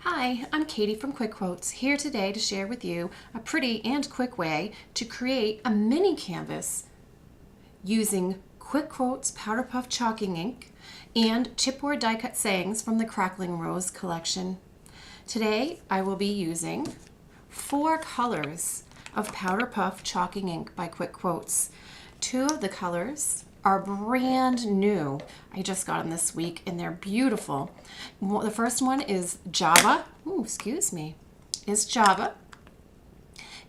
Hi, I'm Katie from Quick Quotes, here today to share with you a pretty and quick way to create a mini canvas using Quick Quotes Powder Puff Chalking Ink and Chipboard die cut sayings from the Cracklin Rose collection. Today I will be using 4 colors of Powder Puff Chalking Ink by Quick Quotes. 2 of the colors are brand new. I just got them this week and they're beautiful. The first one is Java. Is Java.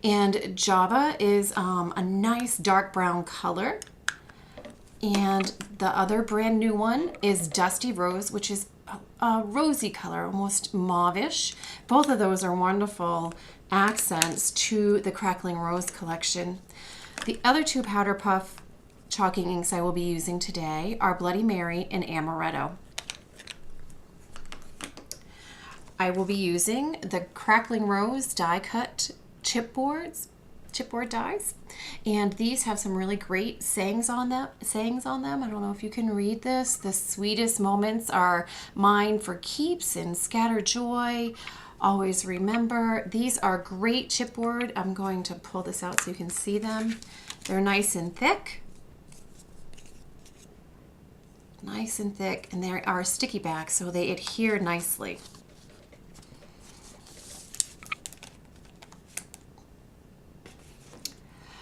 And Java is a nice dark brown color. And the other brand new one is Dusty Rose, which is a rosy color, almost mauvish. Both of those are wonderful accents to the Crackling Rose collection. The other 2 Powder Puff chalking inks I will be using today are Bloody Mary and Amaretto. I will be using the Crackling Rose die cut chipboard dies, and these have some really great sayings on them. I don't know if you can read this. The sweetest moments are mine for keeps and scatter joy. Always remember. These are great chipboard. I'm going to pull this out so you can see them. They're nice and thick. And they are sticky back, so they adhere nicely.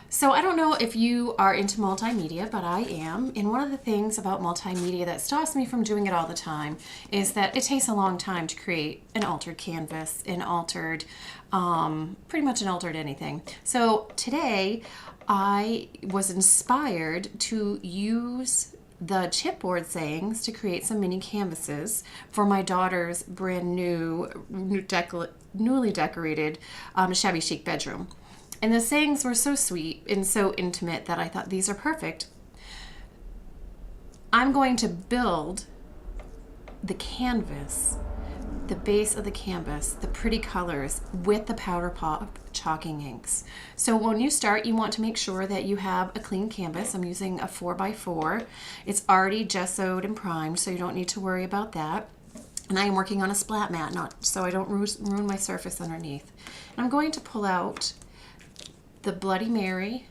So I don't know if you are into multimedia, but I am. And one of the things about multimedia that stops me from doing it all the time is that it takes a long time to create an altered canvas, pretty much an altered anything. So today I was inspired to use the chipboard sayings to create some mini canvases for my daughter's brand newly decorated shabby chic bedroom. And the sayings were so sweet and so intimate that I thought these are perfect. I'm going to build the canvas, the base of the canvas, the pretty colors with the Powder Puff chalking inks. So when you start, you want to make sure that you have a clean canvas. I'm using a 4x4. It's already gessoed and primed, so you don't need to worry about that. And I am working on a splat mat, so I don't ruin my surface underneath. And I'm going to pull out the Bloody Mary,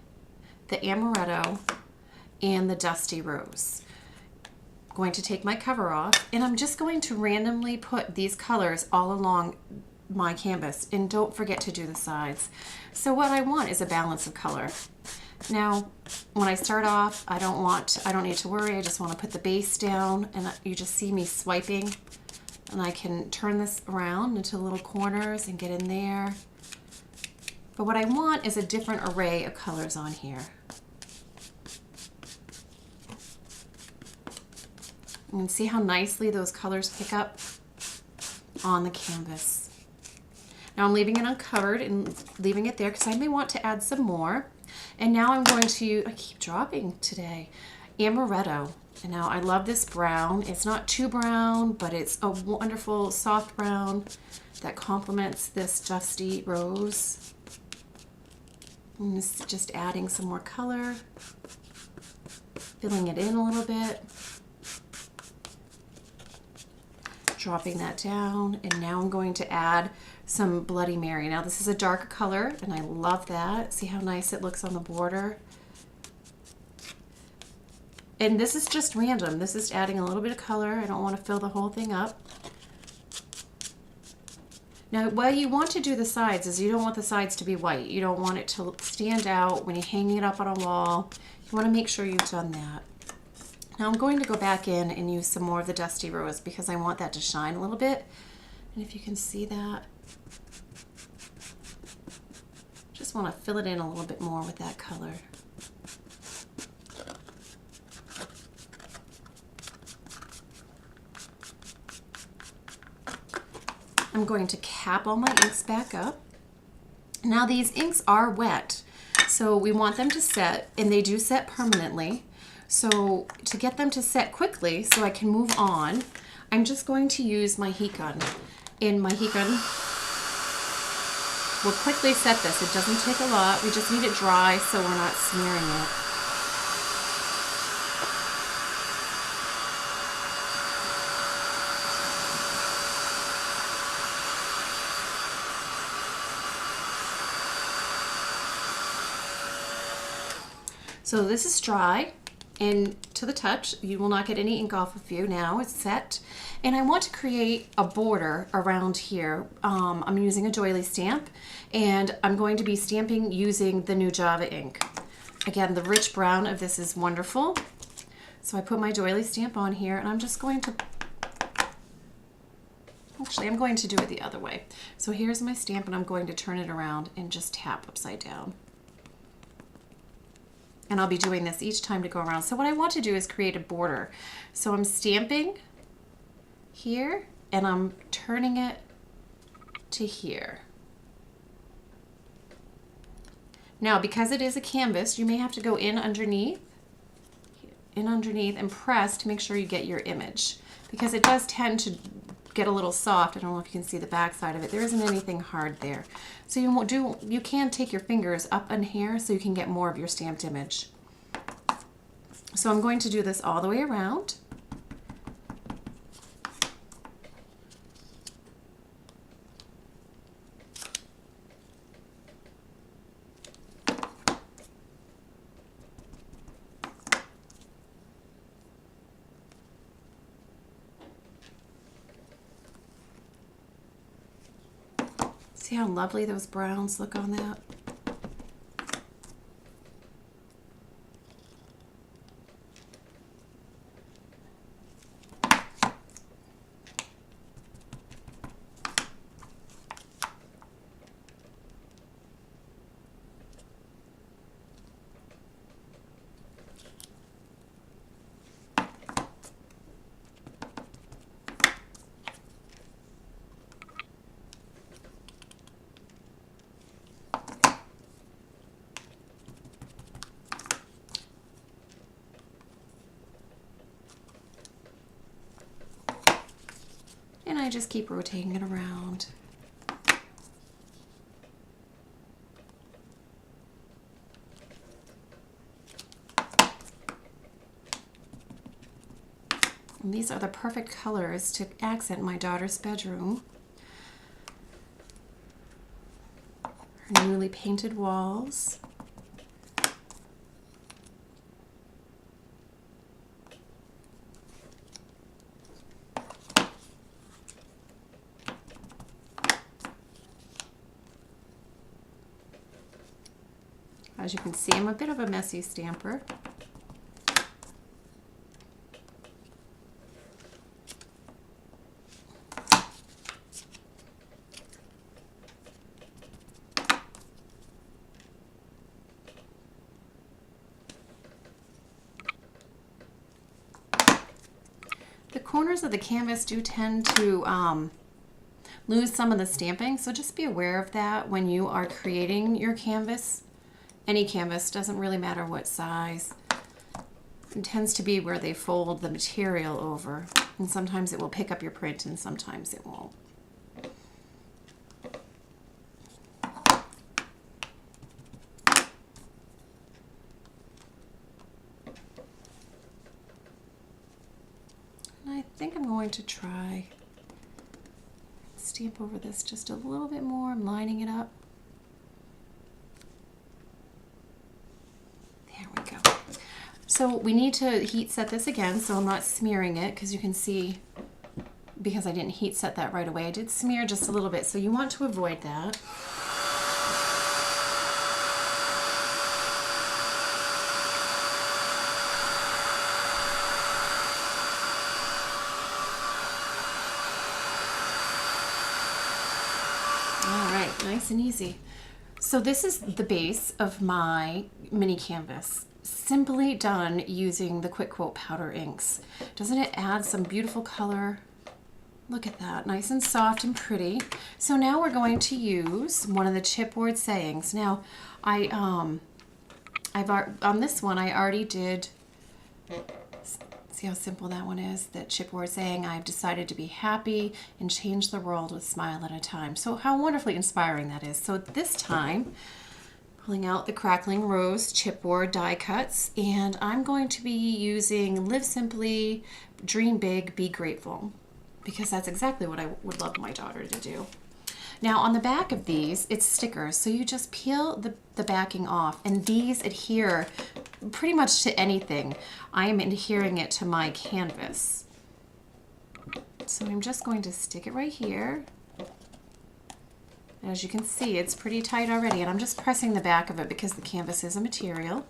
the Amaretto, and the Dusty Rose. I'm going to take my cover off, and I'm just going to randomly put these colors all along my canvas, and don't forget to do the sides. So what I want is a balance of color. Now, when I start off, I don't need to worry. I just want to put the base down, and you just see me swiping, and I can turn this around into little corners and get in there. But what I want is a different array of colors on here. You can see how nicely those colors pick up on the canvas. Now I'm leaving it uncovered and leaving it there because I may want to add some more. And now I'm going to, I keep dropping today, Amaretto. And now I love this brown. It's not too brown, but it's a wonderful soft brown that complements this Dusty Rose. I'm just adding some more color, filling it in a little bit, dropping that down, and now I'm going to add some Bloody Mary. Now this is a dark color, and I love that. See how nice it looks on the border? And this is just random. This is adding a little bit of color. I don't want to fill the whole thing up. Now, what you want to do the sides is you don't want the sides to be white. You don't want it to stand out when you're hanging it up on a wall. You want to make sure you've done that. Now I'm going to go back in and use some more of the Dusty Rose because I want that to shine a little bit. And if you can see that, just want to fill it in a little bit more with that color. I'm going to cap all my inks back up. Now these inks are wet, so we want them to set, and they do set permanently. So to get them to set quickly so I can move on, I'm just going to use my heat gun. And my heat gun will quickly set this. It doesn't take a lot. We just need it dry so we're not smearing it. So this is dry and to the touch. You will not get any ink off of you. Now it's set. And I want to create a border around here. I'm using a doily stamp, and I'm going to be stamping using the new Java ink. Again, the rich brown of this is wonderful. So I put my doily stamp on here, and I'm just going to, actually I'm going to do it the other way. So here's my stamp, and I'm going to turn it around and just tap upside down. And I'll be doing this each time to go around. So what I want to do is create a border. So I'm stamping here, and I'm turning it to here. Now, because it is a canvas, you may have to go in underneath and press to make sure you get your image, because it does tend to get a little soft. I don't know if you can see the back side of it. There isn't anything hard there. So you can take your fingers up in here so you can get more of your stamped image. So I'm going to do this all the way around. See how lovely those browns look on that? And I just keep rotating it around. And these are the perfect colors to accent my daughter's bedroom. Her newly painted walls. As you can see, I'm a bit of a messy stamper. The corners of the canvas do tend to lose some of the stamping, so just be aware of that when you are creating your canvas. Any canvas, doesn't really matter what size. It tends to be where they fold the material over, and sometimes it will pick up your print and sometimes it won't. And I think I'm going to try stamp over this just a little bit more. I'm lining it up. So we need to heat set this again, so I'm not smearing it, because you can see, because I didn't heat set that right away, I did smear just a little bit, so you want to avoid that. All right, nice and easy. So this is the base of my mini canvas. Simply done using the Quick Quote powder inks. Doesn't it add some beautiful color? Look at that, nice and soft and pretty. So now we're going to use one of the chipboard sayings. Now, on this one I already did. See how simple that one is? That chipboard saying, I've decided to be happy and change the world with a smile at a time. So how wonderfully inspiring that is. So this time, pulling out the Crackling Rose chipboard die cuts, and I'm going to be using Live Simply, Dream Big, Be Grateful, because that's exactly what I would love my daughter to do. Now on the back of these, it's stickers, so you just peel the backing off, and these adhere pretty much to anything. I am adhering it to my canvas. So I'm just going to stick it right here. As you can see, it's pretty tight already, and I'm just pressing the back of it because the canvas is a material.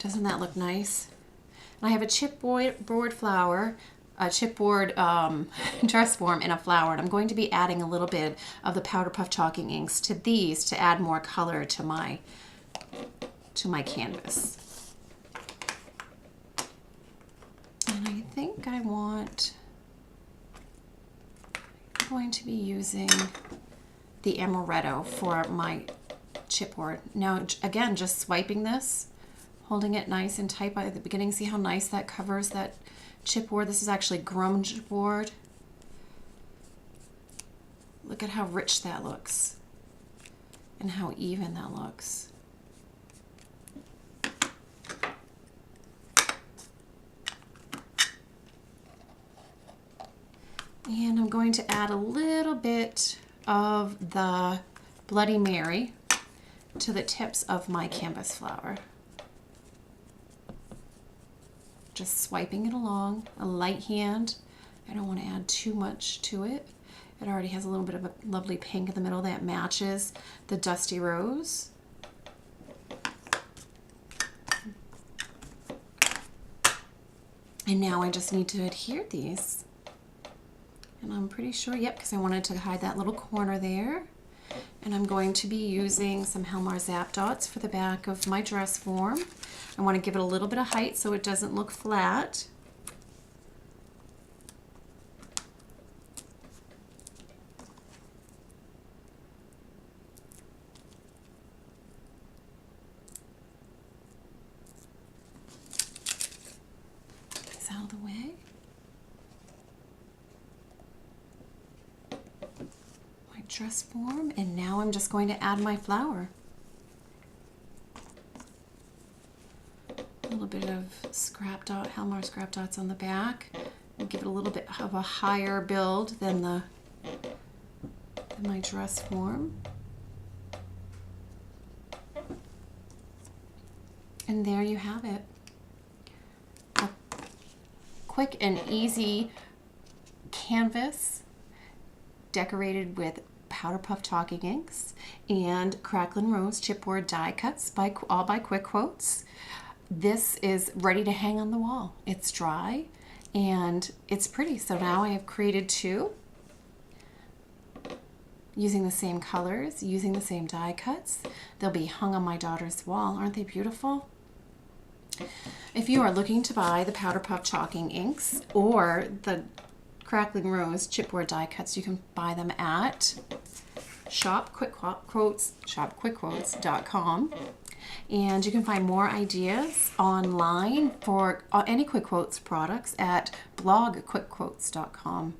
Doesn't that look nice? And I have a chipboard flower, a chipboard dress form and a flower, and I'm going to be adding a little bit of the Powder Puff Chalking inks to these to add more color to my canvas. And I think I'm going to be using the amaretto for my chipboard. Now again, just swiping this, holding it nice and tight by the beginning. See how nice that covers that chipboard? This is actually grunge board. Look at how rich that looks and how even that looks. And I'm going to add a little bit of the Bloody Mary to the tips of my canvas flower. Just swiping it along, a light hand. I don't want to add too much to it. It already has a little bit of a lovely pink in the middle that matches the Dusty Rose. And now I just need to adhere these. And I'm pretty sure, yep, because I wanted to hide that little corner there. And I'm going to be using some Helmar Zap Dots for the back of my dress form. I want to give it a little bit of height so it doesn't look flat. These out of the way. Dress form, and now I'm just going to add my flower. A little bit of scrap dot, Helmar scrap dots on the back, and give it a little bit of a higher build than my dress form. And there you have it. A quick and easy canvas decorated with Powder Puff Chalking inks and Cracklin Rose chipboard die cuts all by Quick Quotes. This is ready to hang on the wall. It's dry and it's pretty. So now I have created two using the same colors, using the same die cuts. They'll be hung on my daughter's wall. Aren't they beautiful? If you are looking to buy the Powder Puff Chalking inks or the Cracklin Rose chipboard die cuts, you can buy them at shopquickquotes.com, and you can find more ideas online for any Quick Quotes products at blogquickquotes.com.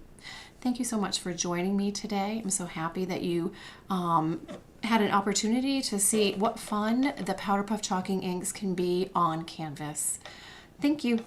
Thank you so much for joining me today. I'm so happy that you had an opportunity to see what fun the Powder Puff Chalking inks can be on canvas. Thank you.